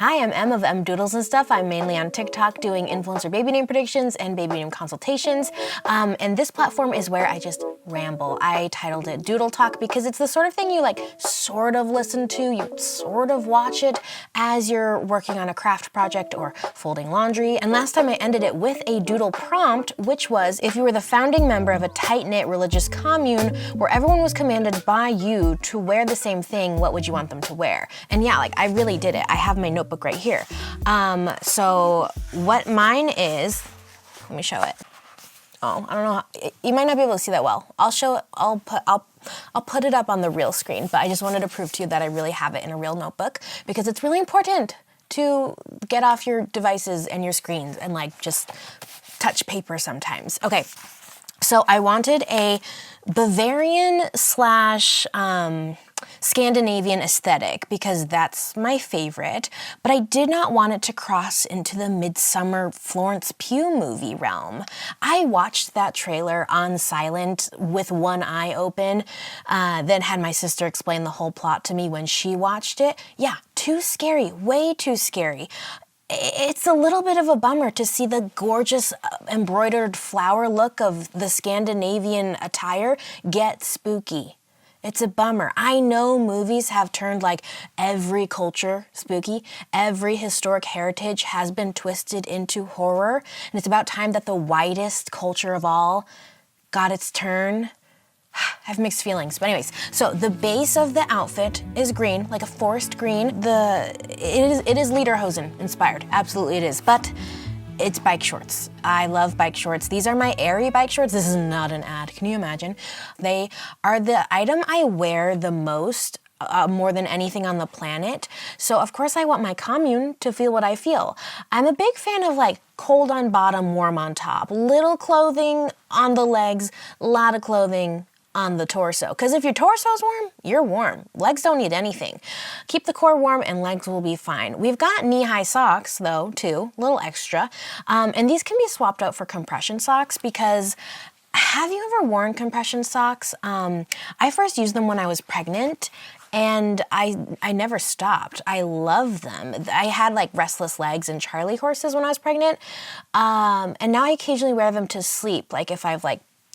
Hi, I'm Em of Em Doodles and Stuff. I'm mainly on TikTok doing influencer baby name predictions and baby name consultations. And this platform is where I just ramble. I titled it Doodle Talk because it's the sort of thing you sort of listen to, you sort of watch it as you're working on a craft project or folding laundry. And last time I ended it with a doodle prompt, which was, if you were the founding member of a tight-knit religious commune where everyone was commanded by you to wear the same thing, what would you want them to wear? And yeah, I really did it. I have my notebook right here. So what mine is, let me show it. Oh, I don't know. You might not be able to see that well. I'll put it up on the real screen, but I just wanted to prove to you that I really have it in a real notebook because it's really important to get off your devices and your screens and just touch paper sometimes. Okay. So I wanted a Bavarian / Scandinavian aesthetic because that's my favorite, but I did not want it to cross into the Midsummer Florence Pugh movie realm. I watched that trailer on silent with one eye open, then had my sister explain the whole plot to me when she watched it. Yeah, too scary, way too scary. It's a little bit of a bummer to see the gorgeous embroidered flower look of the Scandinavian attire get spooky. It's a bummer. I know movies have turned every culture spooky. Every historic heritage has been twisted into horror. And it's about time that the whitest culture of all got its turn. I have mixed feelings, but anyways, so the base of the outfit is green, like a forest green. It is Lederhosen inspired, absolutely it is, but it's bike shorts. I love bike shorts. These are my airy bike shorts. This is not an ad, can you imagine? They are the item I wear the most, more than anything on the planet. So of course I want my commune to feel what I feel. I'm a big fan of cold on bottom, warm on top. Little clothing on the legs, a lot of clothing on the torso. Because if your torso's warm, you're warm. Legs don't need anything. Keep the core warm and legs will be fine. We've got knee-high socks though, too, a little extra. And these can be swapped out for compression socks because have you ever worn compression socks? I first used them when I was pregnant and I never stopped. I love them. I had restless legs and Charlie horses when I was pregnant. And now I occasionally wear them to sleep. If I've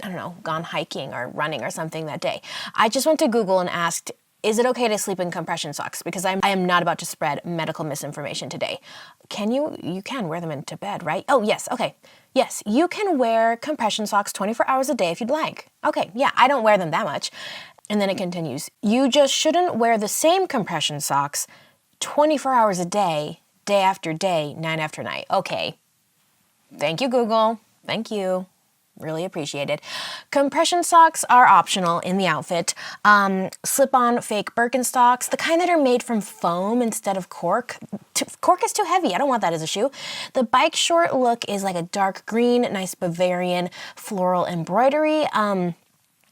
I don't know, gone hiking or running or something that day. I just went to Google and asked, is it okay to sleep in compression socks? Because I am not about to spread medical misinformation today. You can wear them into bed, right? Oh, yes, okay. Yes, you can wear compression socks 24 hours a day if you'd like. Okay, yeah, I don't wear them that much. And then it continues. You just shouldn't wear the same compression socks 24 hours a day, day after day, night after night. Okay. Thank you, Google. Thank you. Really appreciate it. Compression socks are optional in the outfit. Slip-on fake Birkenstocks, the kind that are made from foam instead of cork. Cork is too heavy. I don't want that as a shoe. The bike short look is a dark green, nice Bavarian floral embroidery.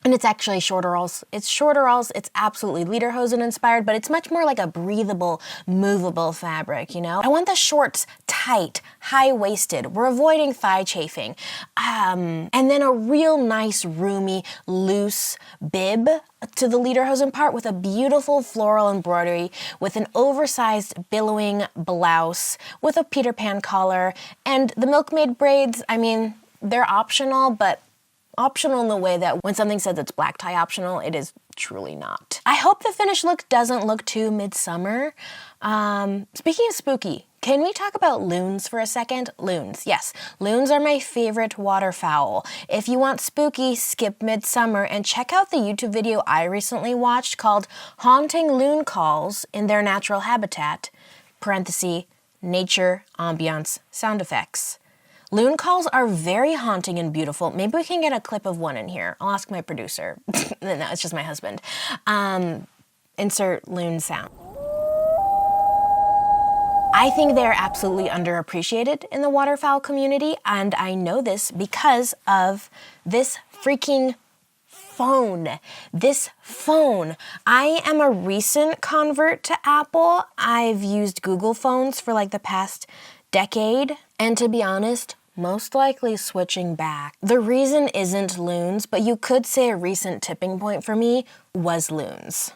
And it's actually shorteralls. It's shorteralls. It's absolutely Lederhosen inspired, but it's much more like a breathable, movable fabric, you know? I want the shorts tight, high-waisted. We're avoiding thigh chafing. And then a real nice, roomy, loose bib to the Lederhosen part with a beautiful floral embroidery with an oversized billowing blouse with a Peter Pan collar. And the milkmaid braids, I mean, they're optional, but optional in the way that when something says it's black tie optional, it is truly not. I hope the finished look doesn't look too midsummer. Speaking of spooky, can we talk about loons for a second? Loons, yes. Loons are my favorite waterfowl. If you want spooky, skip midsummer and check out the YouTube video I recently watched called Haunting Loon Calls in Their Natural Habitat, parenthesis, nature, ambiance, sound effects. Loon calls are very haunting and beautiful. Maybe we can get a clip of one in here. I'll ask my producer. No, it's just my husband. Insert loon sound. I think they're absolutely underappreciated in the waterfowl community, and I know this because of this freaking phone. This phone. I am a recent convert to Apple. I've used Google phones for the past decade, and to be honest, most likely switching back. The reason isn't loons, but you could say a recent tipping point for me was loons.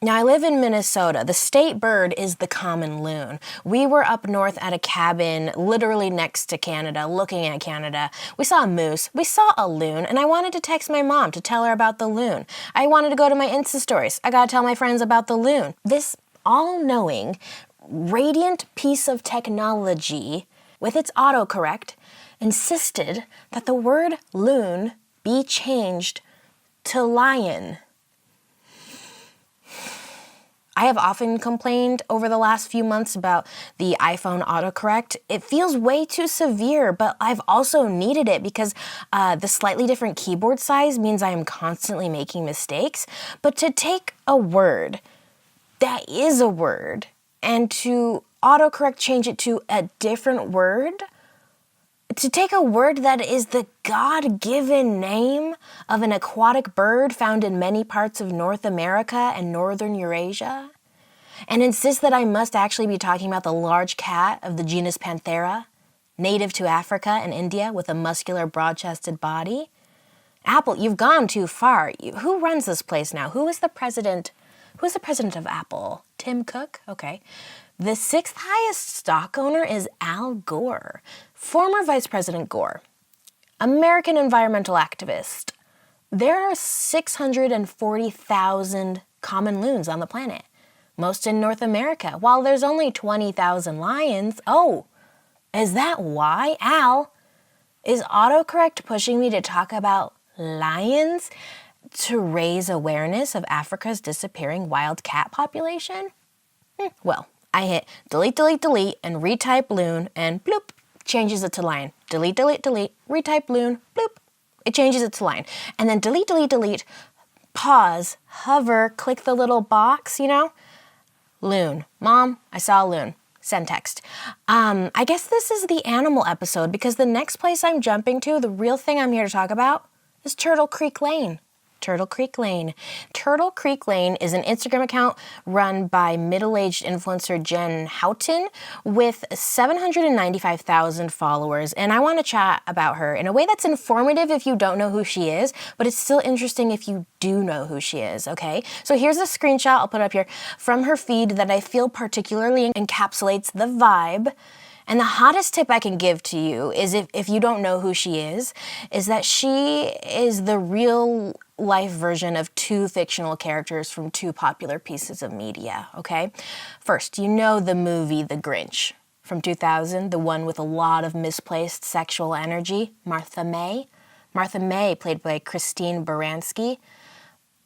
Now, I live in Minnesota. The state bird is the common loon. We were up north at a cabin literally next to Canada, looking at Canada. We saw a moose, we saw a loon, and I wanted to text my mom to tell her about the loon. I wanted to go to my Insta stories. I gotta tell my friends about the loon. This all-knowing, radiant piece of technology, with its autocorrect, insisted that the word loon be changed to lion. I have often complained over the last few months about the iPhone autocorrect. It feels way too severe, but I've also needed it because the slightly different keyboard size means I am constantly making mistakes. But to take a word that is a word and to autocorrect change it to a different word, to take a word that is the God-given name of an aquatic bird found in many parts of North America and northern Eurasia, and insist that I must actually be talking about the large cat of the genus Panthera, native to Africa and India with a muscular, broad-chested body. Apple, you've gone too far. Who runs this place now? Who is the president? Who is the president of Apple? Tim Cook? Okay. The sixth highest stock owner is Al Gore, former Vice President Gore, American environmental activist. There are 640,000 common loons on the planet, most in North America, while there's only 20,000 lions. Oh, is that why, Al? Is autocorrect pushing me to talk about lions to raise awareness of Africa's disappearing wild cat population? Well, I hit delete, delete, delete, and retype loon, and bloop, changes it to lion. Delete, delete, delete, retype loon, bloop, it changes it to lion. And then delete, delete, delete, pause, hover, click the little box, loon. Mom, I saw a loon. Send text. I guess this is the animal episode because the next place I'm jumping to, the real thing I'm here to talk about, is Turtle Creek Lane. Turtle Creek Lane. Turtle Creek Lane is an Instagram account run by middle-aged influencer Jen Houghton with 795,000 followers, and I want to chat about her in a way that's informative if you don't know who she is, but it's still interesting if you do know who she is, okay? So here's a screenshot, I'll put it up here, from her feed that I feel particularly encapsulates the vibe. And the hottest tip I can give to you is if you don't know who she is that she is the real life version of two fictional characters from two popular pieces of media, okay? First, you know the movie The Grinch from 2000, the one with a lot of misplaced sexual energy, Martha May. Martha May, played by Christine Baranski.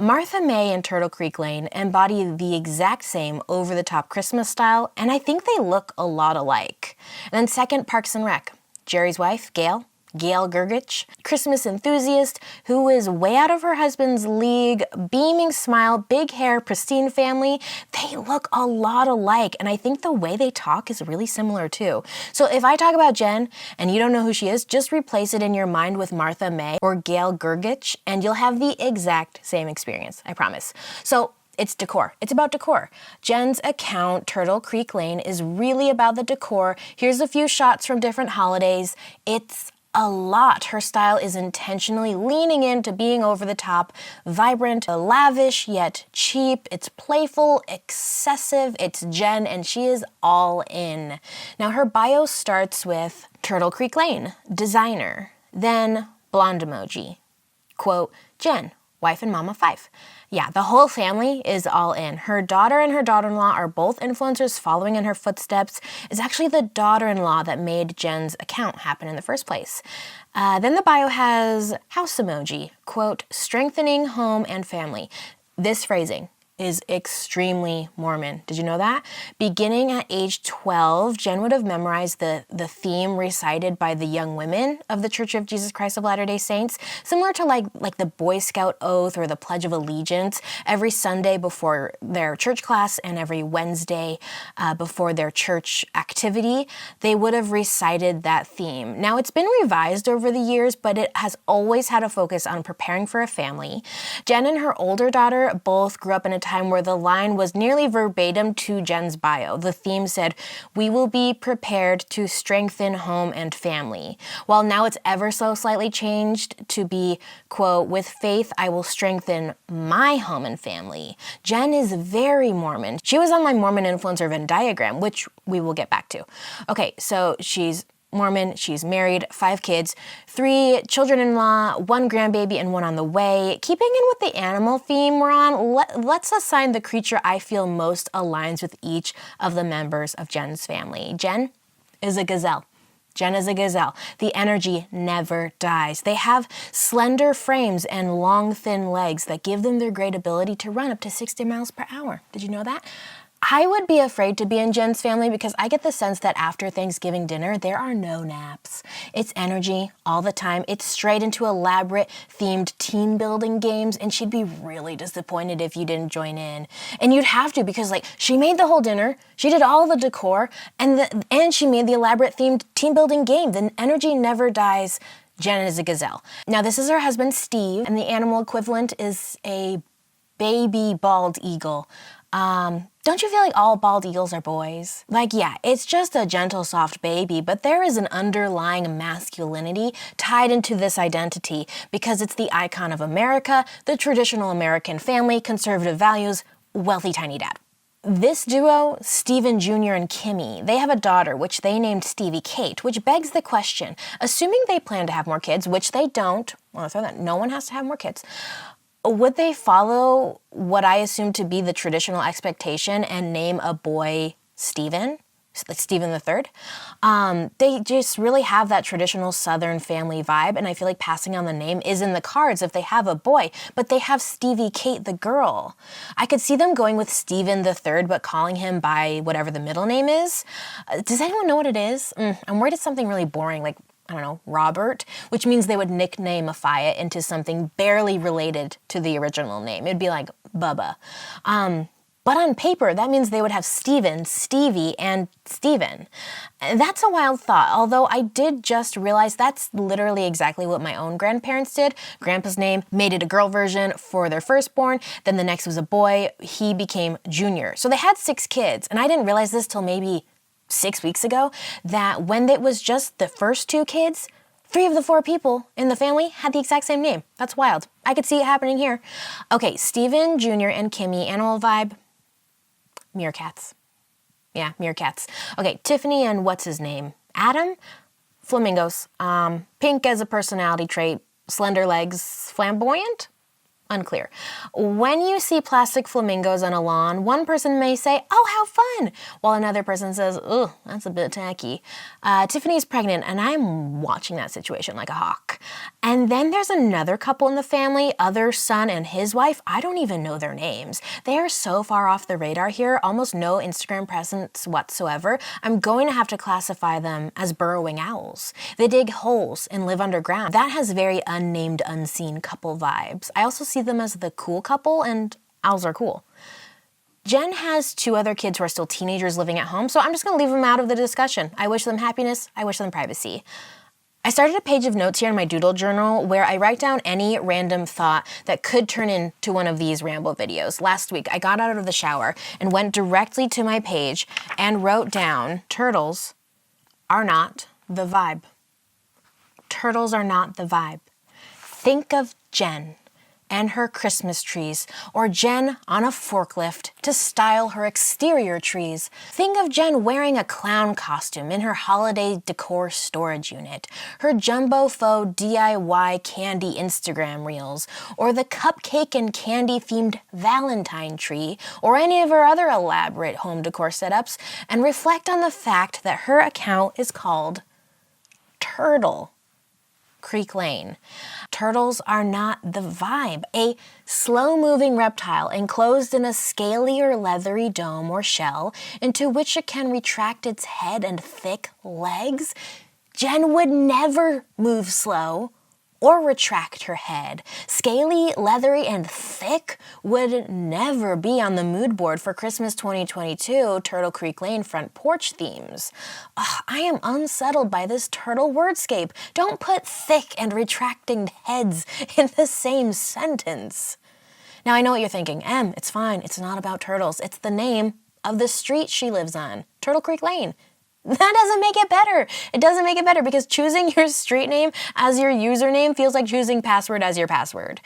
Martha May and Turtle Creek Lane embody the exact same over-the-top Christmas style, and I think they look a lot alike. And then second, Parks and Rec. Jerry's wife, Gail Gergich, Christmas enthusiast who is way out of her husband's league, beaming smile, big hair, pristine family. They look a lot alike, and I think the way they talk is really similar too. So if I talk about Jen and you don't know who she is, just replace it in your mind with Martha May or Gail Gergich, and you'll have the exact same experience, I promise. So it's decor. It's about decor. Jen's account, Turtle Creek Lane, is really about the decor. Here's a few shots from different holidays. It's a lot. Her style is intentionally leaning into being over the top, vibrant, lavish, yet cheap. It's playful, excessive. It's Jen, and she is all in. Now, her bio starts with Turtle Creek Lane, designer, then blonde emoji. Quote, Jen, wife and mom of 5. Yeah, the whole family is all in. Her daughter and her daughter-in-law are both influencers following in her footsteps. It's actually the daughter-in-law that made Jen's account happen in the first place. Then the bio has house emoji, quote, strengthening home and family. This phrasing is extremely Mormon. Did you know that? Beginning at age 12, Jen would have memorized the theme recited by the young women of the Church of Jesus Christ of Latter-day Saints, similar to like the Boy Scout oath or the Pledge of Allegiance, every Sunday before their church class and every Wednesday before their church activity. They would have recited that theme. Now, it's been revised over the years, but it has always had a focus on preparing for a family. Jen and her older daughter both grew up in a time where the line was nearly verbatim to Jen's bio. The theme said, "We will be prepared to strengthen home and family." While now it's ever so slightly changed to be, quote, "With faith I will strengthen my home and family." Jen is very Mormon. She was on my Mormon influencer Venn diagram, which we will get back to. Okay, so she's Mormon, she's married, 5 kids, 3 children-in-law, 1 grandbaby, and 1 on the way. Keeping in with the animal theme we're on, let's assign the creature I feel most aligns with each of the members of Jen's family. Jen is a gazelle. Jen is a gazelle. The energy never dies. They have slender frames and long, thin legs that give them their great ability to run up to 60 miles per hour. Did you know that? I would be afraid to be in Jen's family because I get the sense that after Thanksgiving dinner, there are no naps. It's energy all the time. It's straight into elaborate themed team building games, and she'd be really disappointed if you didn't join in. And you'd have to because, like, she made the whole dinner, she did all the decor, and she made the elaborate themed team building game. The energy never dies. Jen is a gazelle. Now, this is her husband, Steve, and the animal equivalent is a baby bald eagle. Don't you feel like all bald eagles are boys? Like, yeah, it's just a gentle, soft baby, but there is an underlying masculinity tied into this identity because it's the icon of America, the traditional American family, conservative values, wealthy tiny dad. This duo, Steven Jr. and Kimmy, they have a daughter, which they named Stevie Kate, which begs the question, assuming they plan to have more kids, which they don't, no one has to have more kids, would they follow what I assume to be the traditional expectation and name a boy Stephen, like Stephen III? They just really have that traditional Southern family vibe, and I feel like passing on the name is in the cards if they have a boy, but they have Stevie Kate, the girl. I could see them going with Stephen III, but calling him by whatever the middle name is. Does anyone know what it is? I'm worried it's something really boring, like, I don't know, Robert, which means they would nickname Afia into something barely related to the original name. It'd be like Bubba. But on paper, that means they would have Steven, Stevie, and Steven. That's a wild thought, although I did just realize that's literally exactly what my own grandparents did. Grandpa's name made it a girl version for their firstborn, then the next was a boy. He became Junior. So they had 6 kids, and I didn't realize this till maybe 6 weeks ago, that when it was just the first 2 kids, 3 of the 4 people in the family had the exact same name. That's wild. I could see it happening here. Okay, Steven Jr. and Kimmy, animal vibe, meerkats. Yeah, meerkats. Okay, Tiffany and what's his name? Adam? Flamingos. Pink as a personality trait, slender legs, flamboyant? Unclear. When you see plastic flamingos on a lawn, one person may say, "Oh, how fun," while another person says, "Ugh, that's a bit tacky." Tiffany's pregnant, and I'm watching that situation like a hawk. And then there's another couple in the family, other son and his wife. I don't even know their names. They are so far off the radar here, almost no Instagram presence whatsoever. I'm going to have to classify them as burrowing owls. They dig holes and live underground. That has very unnamed, unseen couple vibes. I also see them as the cool couple, and owls are cool. Jen has 2 other kids who are still teenagers living at home, so I'm just going to leave them out of the discussion. I wish them happiness. I wish them privacy. I started a page of notes here in my doodle journal where I write down any random thought that could turn into one of these ramble videos. Last week, I got out of the shower and went directly to my page and wrote down, turtles are not the vibe. Turtles are not the vibe. Think of Jen and her Christmas trees, or Jen on a forklift to style her exterior trees. Think of Jen wearing a clown costume in her holiday decor storage unit, her jumbo faux DIY candy Instagram reels, or the cupcake and candy themed Valentine tree, or any of her other elaborate home decor setups, and reflect on the fact that her account is called Turtle Creek Lane. Turtles are not the vibe. A slow-moving reptile enclosed in a scaly or leathery dome or shell into which it can retract its head and thick legs. Jen would never move slow or retract her head. Scaly, leathery, and thick would never be on the mood board for Christmas 2022 Turtle Creek Lane front porch themes. I am unsettled by this turtle wordscape. Don't put thick and retracting heads in the same sentence. Now I know what you're thinking, it's fine, it's not about turtles, it's the name of the street she lives on, Turtle Creek Lane. That doesn't make it better. It doesn't make it better because choosing your street name as your username feels like choosing password as your password.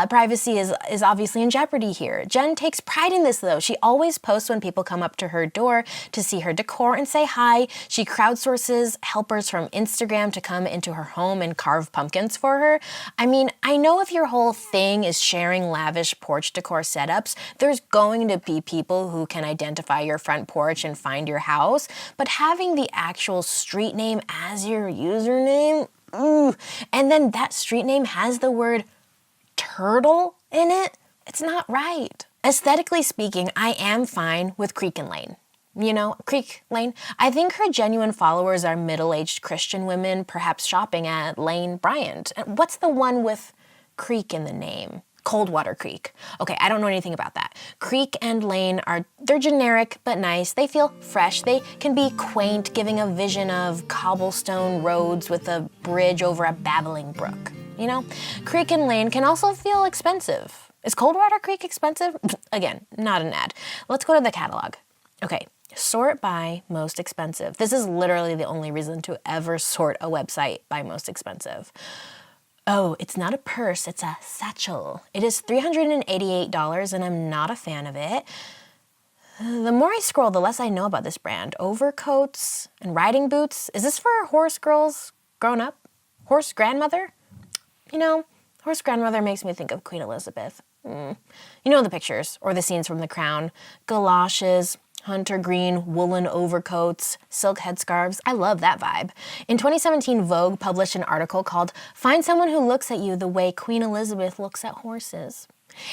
Privacy is obviously in jeopardy here. Jen takes pride in this though. She always posts when people come up to her door to see her decor and say hi. She crowdsources helpers from Instagram to come into her home and carve pumpkins for her. I mean, I know if your whole thing is sharing lavish porch decor setups, there's going to be people who can identify your front porch and find your house, but having the actual street name as your username, and then that street name has the word turtle in it, it's not right. Aesthetically speaking, I am fine with Creek and Lane. You know, Creek Lane. I think her genuine followers are middle-aged Christian women, perhaps shopping at Lane Bryant. What's the one with Creek in the name? Coldwater Creek. Okay, I don't know anything about that. Creek and Lane they're generic but nice. They feel fresh. They can be quaint, giving a vision of cobblestone roads with a bridge over a babbling brook. You know? Creek and Lane can also feel expensive. Is Coldwater Creek expensive? Again, not an ad. Let's go to the catalog. Okay, sort by most expensive. This is literally the only reason to ever sort a website by most expensive. Oh, it's not a purse, it's a satchel. It is $388 and I'm not a fan of it. The more I scroll, the less I know about this brand. Overcoats and riding boots. Is this for horse girls grown up? Horse grandmother? You know, horse grandmother makes me think of Queen Elizabeth. You know the pictures or the scenes from The Crown. Galoshes, hunter green woolen overcoats, silk headscarves. I love that vibe. In 2017, Vogue published an article called "Find Someone Who Looks at You the Way Queen Elizabeth Looks at Horses."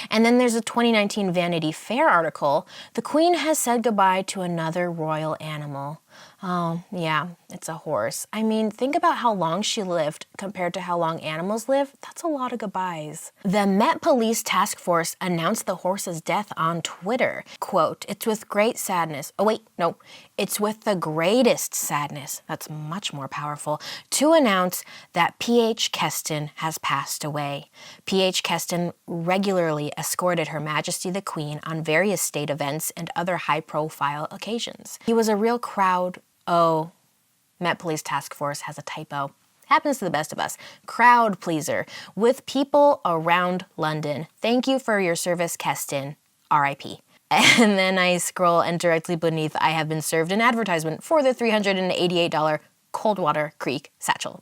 And then there's a 2019 Vanity Fair article, "The Queen has said goodbye to another royal animal." Oh, yeah, it's a horse. I mean, think about how long she lived compared to how long animals live. That's a lot of goodbyes. The Met Police Task Force announced the horse's death on Twitter. Quote, "It's with great sadness." Oh, wait, no. "It's with the greatest sadness," that's much more powerful, "to announce that P.H. Keston has passed away." P.H. Keston regularly escorted Her Majesty the Queen on various state events and other high-profile occasions. He was a real Oh, Met Police Task Force has a typo. Happens to the best of us. Crowd pleaser with people around London. Thank you for your service, Keston. R.I.P. And then I scroll and directly beneath I have been served an advertisement for the $388 Coldwater Creek satchel.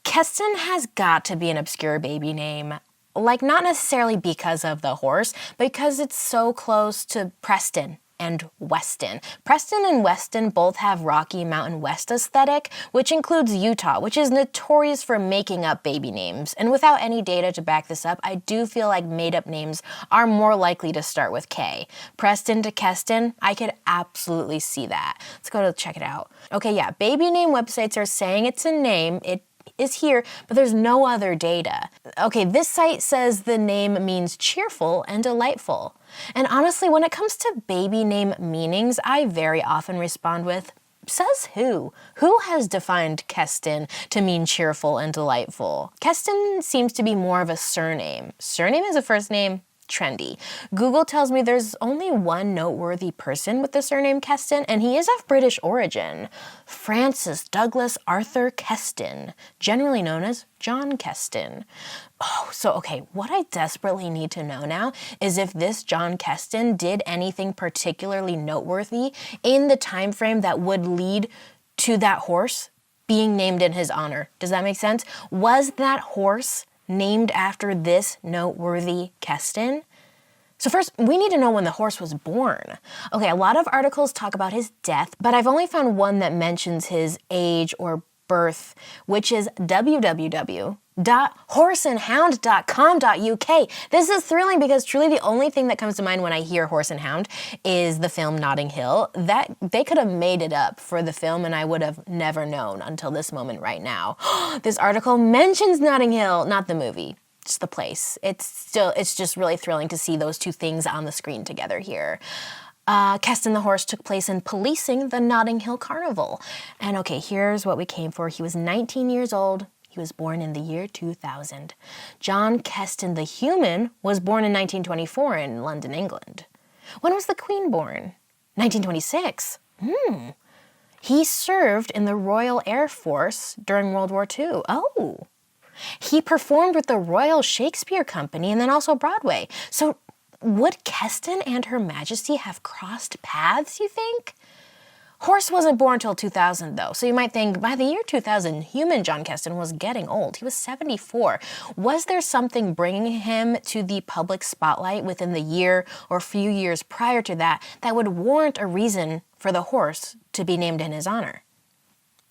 Keston has got to be an obscure baby name. Like, not necessarily because of the horse, but because it's so close to Preston and Weston. Preston and Weston both have Rocky Mountain West aesthetic, which includes Utah, which is notorious for making up baby names. And without any data to back this up, I do feel like made-up names are more likely to start with K. Preston to Keston, I could absolutely see that. Let's go to check it out. Okay, yeah, baby name websites are saying it's a name. It is here, but there's no other data. Okay, this site says the name means cheerful and delightful. And honestly, when it comes to baby name meanings, I very often respond with, says who? Who has defined Keston to mean cheerful and delightful? Keston seems to be more of a surname. Surname is a first name. Trendy. Google tells me there's only one noteworthy person with the surname Keston, and he is of British origin. Francis Douglas Arthur Keston, generally known as John Keston. Oh, so okay, what I desperately need to know now is if this John Keston did anything particularly noteworthy in the time frame that would lead to that horse being named in his honor. Does that make sense? Was that horse named after this noteworthy Keston? So first, we need to know when the horse was born. Okay, a lot of articles talk about his death, but I've only found one that mentions his age or birth, which is www.horseandhound.com.uk. This is thrilling because truly the only thing that comes to mind when I hear Horse and Hound is the film Notting Hill. That they could have made it up for the film and I would have never known until this moment right now. This article mentions Notting Hill, not the movie, just the place. It's just really thrilling to see those two things on the screen together here. Keston the horse took place in policing the Notting Hill Carnival. And okay, here's what we came for. He was 19 years old, He was born in the year 2000. John Keston the human was born in 1924 in London, England. When was the Queen born? 1926. He served in the Royal Air Force during World War II. Oh. He performed with the Royal Shakespeare Company and then also Broadway. So would Keston and Her Majesty have crossed paths, you think? Horse wasn't born until 2000, though, so you might think by the year 2000, human John Keston was getting old. He was 74. Was there something bringing him to the public spotlight within the year or few years prior to that that would warrant a reason for the horse to be named in his honor?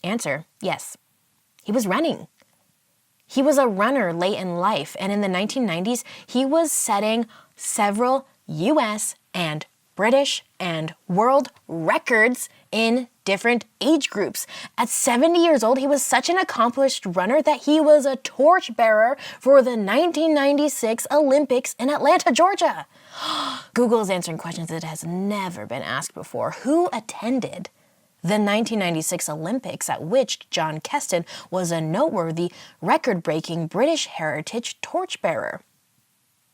Answer, yes. He was running. He was a runner late in life, and in the 1990s, he was setting several U.S. and British and world records in different age groups. At 70 years old, he was such an accomplished runner that he was a torchbearer for the 1996 Olympics in Atlanta, Georgia. Google is answering questions that has never been asked before. Who attended the 1996 Olympics at which John Keston was a noteworthy, record-breaking British heritage torchbearer?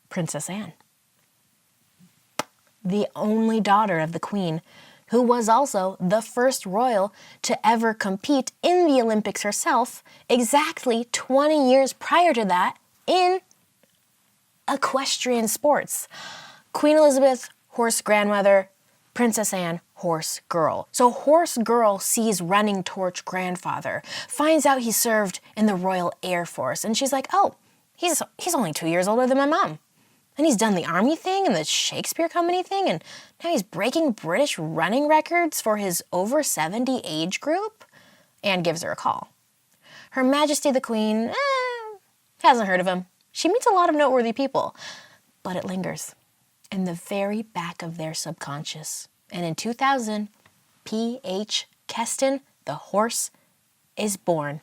Princess Anne, the only daughter of the Queen, who was also the first royal to ever compete in the Olympics herself, exactly 20 years prior to that in equestrian sports. Queen Elizabeth, horse grandmother; Princess Anne, horse girl. So horse girl sees running torch grandfather, finds out he served in the Royal Air Force, and she's like, oh, he's only 2 years older than my mom. And he's done the Army thing and the Shakespeare Company thing, and now he's breaking British running records for his over 70 age group? Anne gives her a call. Her Majesty the Queen, hasn't heard of him. She meets a lot of noteworthy people, but it lingers in the very back of their subconscious. And in 2000, P.H. Keston, the horse, is born.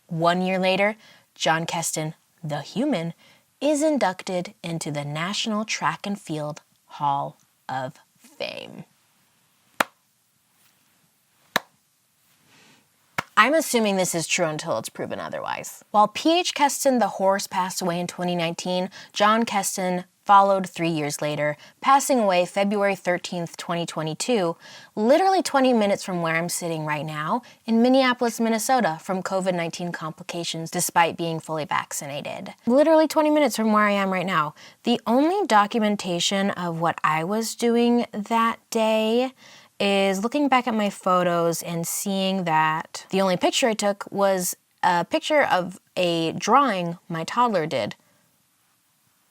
1 year later, John Keston, the human, is inducted into the National Track and Field Hall of Fame. I'm assuming this is true until it's proven otherwise. While P.H. Keston the horse passed away in 2019, John Keston followed 3 years later, passing away February 13th, 2022, literally 20 minutes from where I'm sitting right now in Minneapolis, Minnesota, from COVID-19 complications despite being fully vaccinated. Literally 20 minutes from where I am right now. The only documentation of what I was doing that day is looking back at my photos and seeing that the only picture I took was a picture of a drawing my toddler did.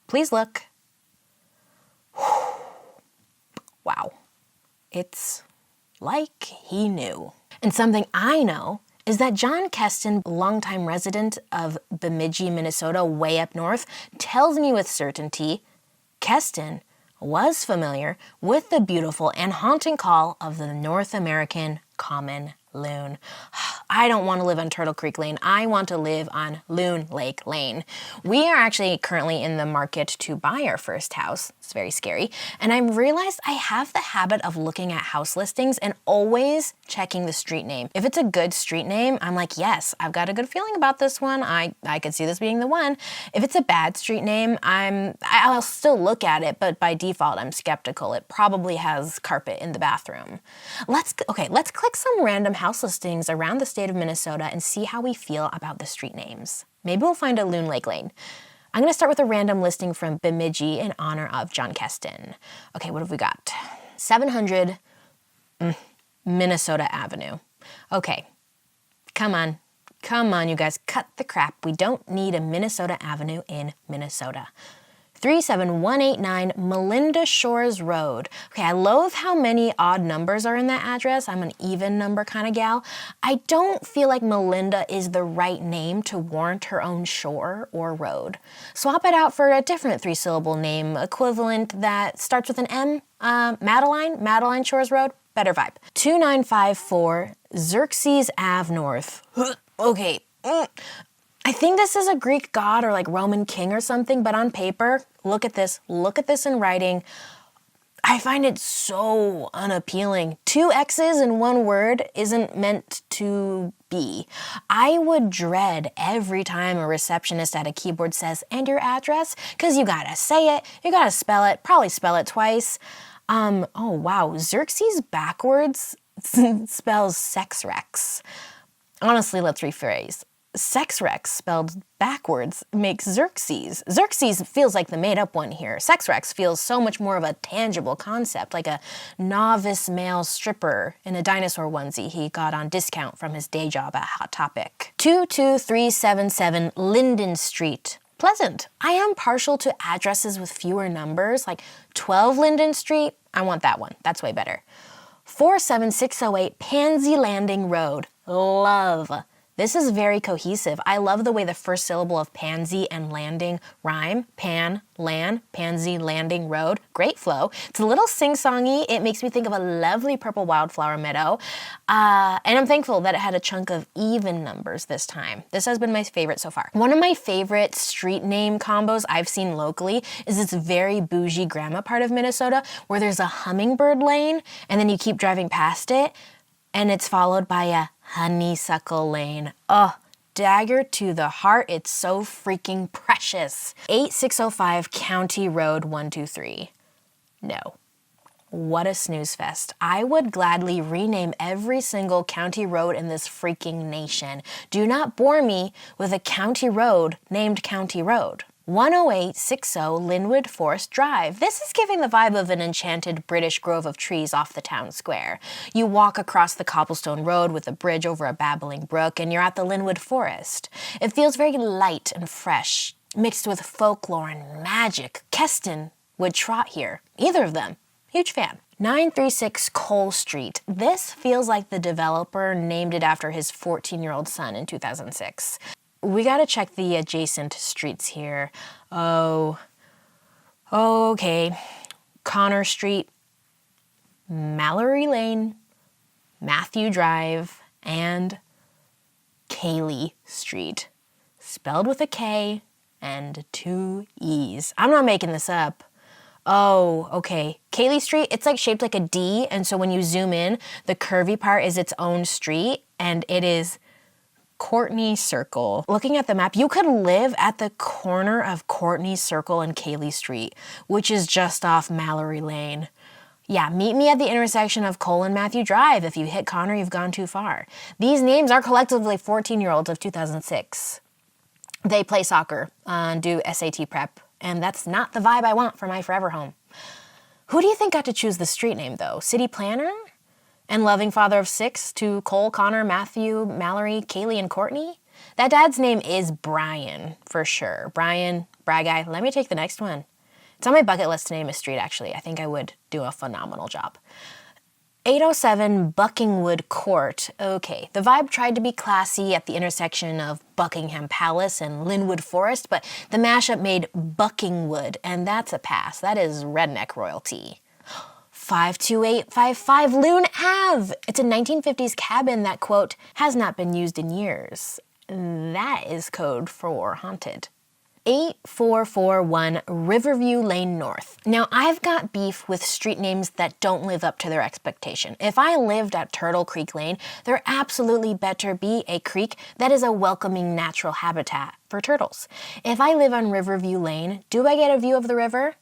Please look. Wow. It's like he knew. And something I know is that John Keston, longtime resident of Bemidji, Minnesota, way up north, tells me with certainty Keston was familiar with the beautiful and haunting call of the North American common loon. I don't want to live on Turtle Creek Lane. I want to live on Loon Lake Lane. We are actually currently in the market to buy our first house. It's very scary. And I realized I have the habit of looking at house listings and always checking the street name. If it's a good street name, I'm like, yes, I've got a good feeling about this one. I could see this being the one. If it's a bad street name, I'll still look at it, but by default, I'm skeptical. It probably has carpet in the bathroom. Let's click some random house listings around the state of Minnesota and see how we feel about the street names. Maybe we'll find a Loon Lake Lane. I'm going to start with a random listing from Bemidji in honor of John Keston. Okay, what have we got? 700 Minnesota Avenue. Okay, come on, you guys, cut the crap. We don't need a Minnesota Avenue in Minnesota. 37189 Melinda Shores Road. Okay, I love how many odd numbers are in that address. I'm an even number kind of gal. I don't feel like Melinda is the right name to warrant her own shore or road. Swap it out for a different 3-syllable name equivalent that starts with an M. Madeline Shores Road. Better vibe. 2954 Xerxes Ave North. Okay. I think this is a Greek god or like Roman king or something, but on paper, look at this in writing. I find it so unappealing. 2 X's in one word isn't meant to be. I would dread every time a receptionist at a keyboard says, "And your address?" Because you gotta say it, you gotta spell it, probably spell it twice. Oh wow, Xerxes backwards spells sex rex. Honestly, let's rephrase. Sex rex spelled backwards makes Xerxes. Xerxes feels like the made-up one here. Sex rex feels so much more of a tangible concept, like a novice male stripper in a dinosaur onesie he got on discount from his day job at Hot Topic. 22377 Linden Street. Pleasant. I am partial to addresses with fewer numbers, like 12 Linden Street. I want that one. That's way better. 47608 Pansy Landing Road. Love. This is very cohesive. I love the way the first syllable of pansy and landing rhyme. Pan, land, pansy, landing, road. Great flow. It's a little sing-songy. It makes me think of a lovely purple wildflower meadow. And I'm thankful that it had a chunk of even numbers this time. This has been my favorite so far. One of my favorite street name combos I've seen locally is this very bougie grandma part of Minnesota where there's a hummingbird lane and then you keep driving past it and it's followed by a honeysuckle lane. Oh, dagger to the heart. It's so freaking precious. 8605 County Road 123. No. What a snooze fest. I would gladly rename every single county road in this freaking nation. Do not bore me with a county road named County Road. 10860 Linwood Forest Drive. This is giving the vibe of an enchanted British grove of trees off the town square. You walk across the cobblestone road with a bridge over a babbling brook and you're at the Linwood Forest. It feels very light and fresh, mixed with folklore and magic. Keston would trot here. Either of them. Huge fan. 936 Cole Street. This feels like the developer named it after his 14-year-old son in 2006. We gotta check the adjacent streets here. Okay. Connor Street, Mallory Lane, Matthew Drive, and Kaylee Street. Spelled with a K and 2 E's. I'm not making this up. Oh, okay. Kaylee Street, it's like shaped like a D, and so when you zoom in, the curvy part is its own street, and it is Courtney Circle. Looking at the map, you could live at the corner of Courtney Circle and Kaylee Street, which is just off Mallory Lane. Yeah, meet me at the intersection of Cole and Matthew Drive. If you hit Connor, you've gone too far. These names are collectively 14-year-olds of 2006. They play soccer and do SAT prep, and that's not the vibe I want for my forever home. Who do you think got to choose the street name, though? City planner? And loving father of 6 to Cole, Connor, Matthew, Mallory, Kaylee, and Courtney? That dad's name is Brian, for sure. Brian, Bry Guy. Let me take the next one. It's on my bucket list to name a street, actually. I think I would do a phenomenal job. 807 Buckingwood Court. Okay, the vibe tried to be classy at the intersection of Buckingham Palace and Linwood Forest, but the mashup made Buckingwood, and that's a pass. That is redneck royalty. 52855 Loon Ave. It's a 1950s cabin that, quote, has not been used in years. That is code for haunted. 8441 Riverview Lane North. Now, I've got beef with street names that don't live up to their expectation. If I lived at Turtle Creek Lane, there absolutely better be a creek that is a welcoming natural habitat for turtles. If I live on Riverview Lane, do I get a view of the river?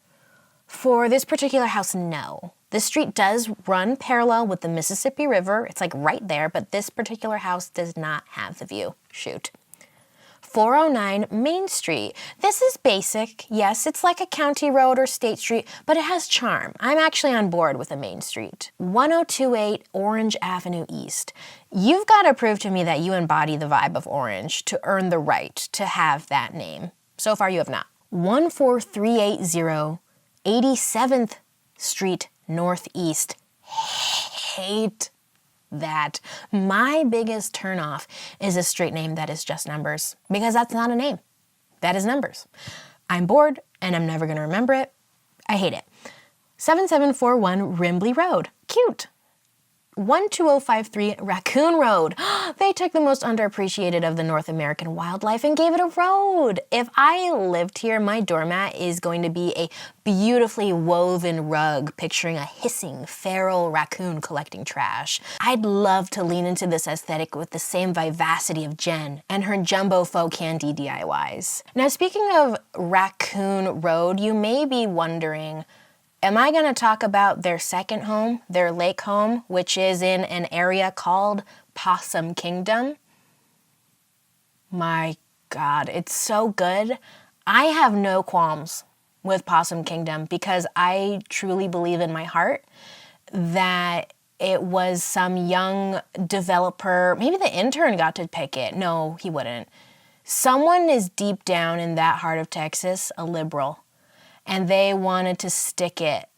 For this particular house, no. This street does run parallel with the Mississippi River. It's like right there, but this particular house does not have the view. Shoot. 409 Main Street. This is basic. Yes, it's like a county road or state street, but it has charm. I'm actually on board with a Main Street. 1028 Orange Avenue East. You've got to prove to me that you embody the vibe of Orange to earn the right to have that name. So far, you have not. 14380 87th Street Northeast. Hate that. My biggest turnoff is a street name that is just numbers, because that's not a name. That is numbers. I'm bored and I'm never going to remember it. I hate it. 7741 Rimbley Road. Cute. 12053 Raccoon Road. They took the most underappreciated of the North American wildlife and gave it a road. If I lived here, my doormat is going to be a beautifully woven rug picturing a hissing feral raccoon collecting trash. I'd love to lean into this aesthetic with the same vivacity of Jen and her jumbo faux candy DIYs. Now, speaking of Raccoon Road, you may be wondering, am I going to talk about their second home, their lake home, which is in an area called Possum Kingdom? My God, it's so good. I have no qualms with Possum Kingdom because I truly believe in my heart that it was some young developer, maybe the intern got to pick it. No, he wouldn't. Someone is deep down in that heart of Texas, a liberal. And they wanted to stick it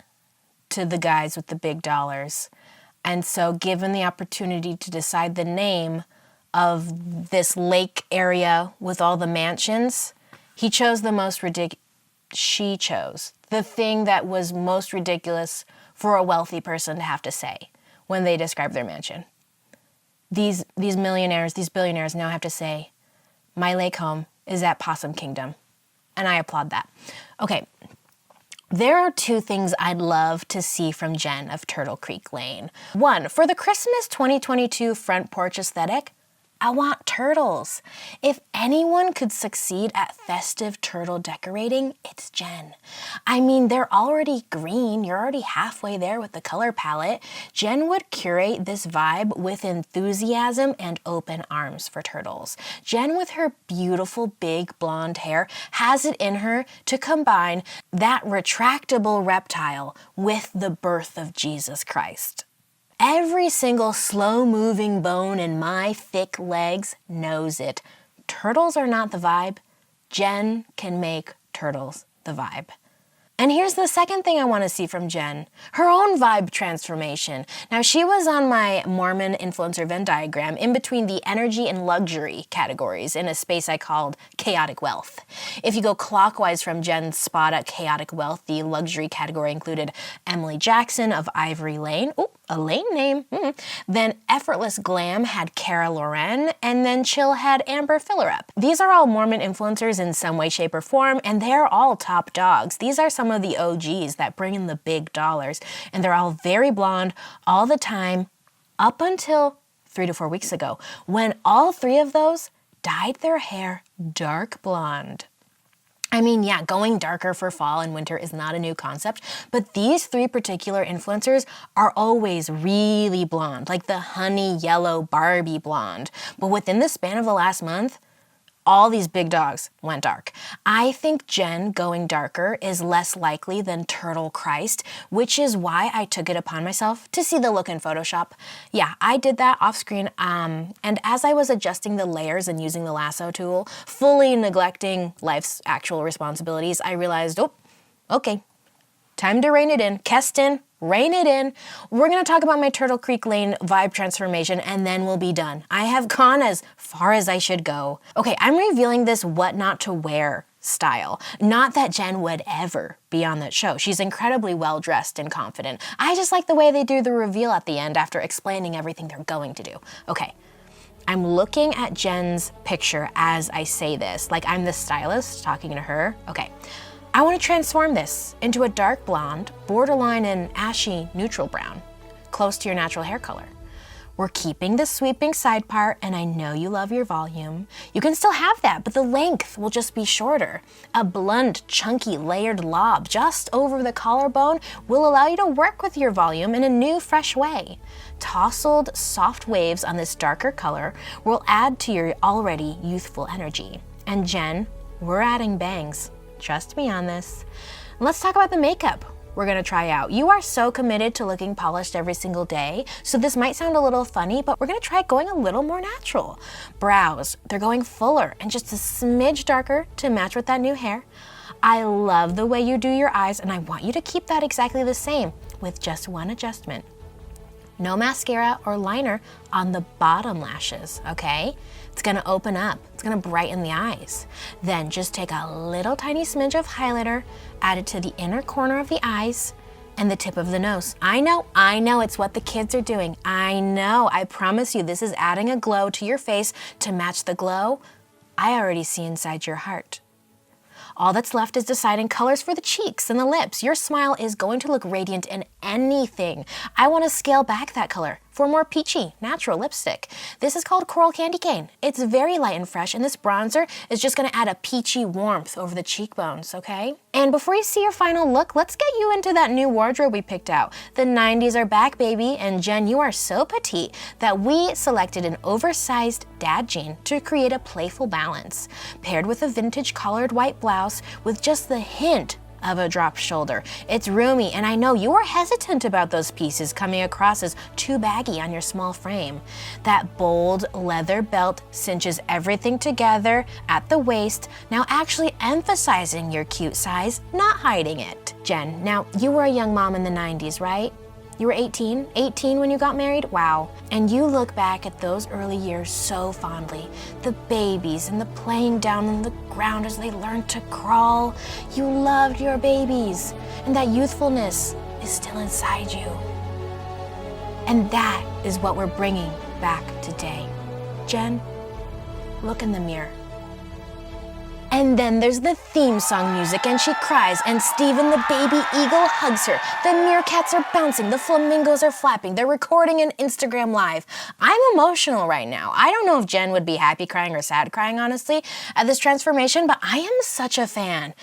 to the guys with the big dollars. And so given the opportunity to decide the name of this lake area with all the mansions, he chose the most she chose the thing that was most ridiculous for a wealthy person to have to say when they describe their mansion. These millionaires, these billionaires now have to say, my lake home is at Possum Kingdom. And I applaud that. Okay. There are two things I'd love to see from Jen of Turtle Creek Lane. One, for the Christmas 2022 front porch aesthetic, I want turtles. If anyone could succeed at festive turtle decorating, it's Jen. I mean, they're already green. You're already halfway there with the color palette. Jen would curate this vibe with enthusiasm and open arms for turtles. Jen, with her beautiful big blonde hair, has it in her to combine that retractable reptile with the birth of Jesus Christ. Every single slow-moving bone in my thick legs knows it. Turtles are not the vibe. Jen can make turtles the vibe. And here's the second thing I want to see from Jen, her own vibe transformation. Now, she was on my Mormon influencer Venn diagram in between the energy and luxury categories in a space I called chaotic wealth. If you go clockwise from Jen's spot at chaotic wealth, the luxury category included Emily Jackson of Ivory Lane. Ooh, a Lane name. Then Effortless Glam had Cara Loren, and then Chill had Amber Fillerup. These are all Mormon influencers in some way, shape, or form, and they're all top dogs. These are some of the OGs that bring in the big dollars, and they're all very blonde all the time up until 3 to 4 weeks ago, when all three of those dyed their hair dark blonde. I mean, yeah, going darker for fall and winter is not a new concept, but these three particular influencers are always really blonde, like the honey yellow Barbie blonde. But within the span of the last month, all these big dogs went dark. I think Jen going darker is less likely than Turtle Christ, which is why I took it upon myself to see the look in Photoshop. Yeah, I did that off screen, and as I was adjusting the layers and using the lasso tool, fully neglecting life's actual responsibilities, I realized, oh, okay, time to rein it in. Keston, rein it in. We're going to talk about my Turtle Creek Lane vibe transformation, and then we'll be done. I have gone as far as I should go. Okay, I'm revealing this what not to wear style. Not that Jen would ever be on that show. She's incredibly well-dressed and confident. I just like the way they do the reveal at the end after explaining everything they're going to do. Okay, I'm looking at Jen's picture as I say this, like I'm the stylist talking to her. Okay. I want to transform this into a dark blonde, borderline an ashy neutral brown, close to your natural hair color. We're keeping the sweeping side part, and I know you love your volume. You can still have that, but the length will just be shorter. A blunt, chunky, layered lob just over the collarbone will allow you to work with your volume in a new, fresh way. Tousled, soft waves on this darker color will add to your already youthful energy. And Jen, we're adding bangs. Trust me on this. Let's talk about the makeup we're gonna try out. You are so committed to looking polished every single day, so this might sound a little funny, but we're gonna try going a little more natural. Brows, they're going fuller and just a smidge darker to match with that new hair. I love the way you do your eyes, and I want you to keep that exactly the same with just one adjustment. No mascara or liner on the bottom lashes, okay? It's gonna open up, it's gonna brighten the eyes. Then just take a little tiny smidge of highlighter, add it to the inner corner of the eyes, and the tip of the nose. I know, it's what the kids are doing. I know, I promise you, this is adding a glow to your face to match the glow I already see inside your heart. All that's left is deciding colors for the cheeks and the lips. Your smile is going to look radiant in anything. I want to scale back that color for more peachy, natural lipstick. This is called Coral Candy Cane. It's very light and fresh, and this bronzer is just gonna add a peachy warmth over the cheekbones, okay? And before you see your final look, let's get you into that new wardrobe we picked out. The 90s are back, baby, and Jen, you are so petite that we selected an oversized dad jean to create a playful balance, paired with a vintage collared white blouse with just the hint of a drop shoulder. It's roomy, and I know you are hesitant about those pieces coming across as too baggy on your small frame. That bold leather belt cinches everything together at the waist, now actually emphasizing your cute size, not hiding it. Jen, now you were a young mom in the 90s, right? You were 18 when you got married? Wow. And you look back at those early years so fondly. The babies and the playing down on the ground as they learned to crawl. You loved your babies, and that youthfulness is still inside you. And that is what we're bringing back today. Jen, look in the mirror. And then there's the theme song music, and she cries, and Steven the baby eagle hugs her. The meerkats are bouncing, the flamingos are flapping, they're recording an Instagram live. I'm emotional right now. I don't know if Jen would be happy crying or sad crying, honestly, at this transformation, but I am such a fan.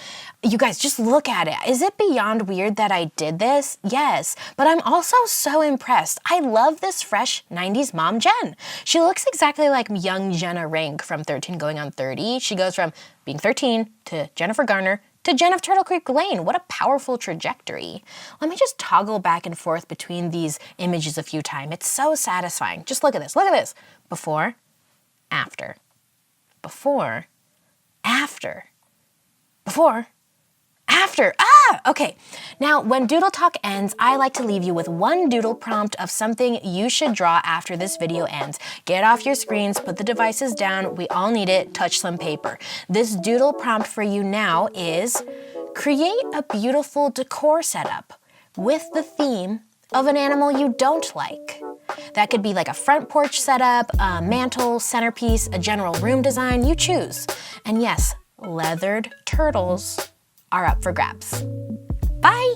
You guys, just look at it. Is it beyond weird that I did this? Yes, but I'm also so impressed. I love this fresh 90s mom Jen. She looks exactly like young Jenna Rank from 13 Going on 30. She goes from being 13 to Jennifer Garner to Jen of Turtle Creek Lane. What a powerful trajectory. Let me just toggle back and forth between these images a few times. It's so satisfying. Just look at this. Look at this. Before, after. Before, after. Before, after. Okay. Now, when Doodle Talk ends, I like to leave you with one doodle prompt of something you should draw after this video ends. Get off your screens, put the devices down. We all need it. Touch some paper. This doodle prompt for you now is create a beautiful decor setup with the theme of an animal you don't like. That could be like a front porch setup, a mantle, centerpiece, a general room design. You choose. And yes, leathered turtles are up for grabs. Bye!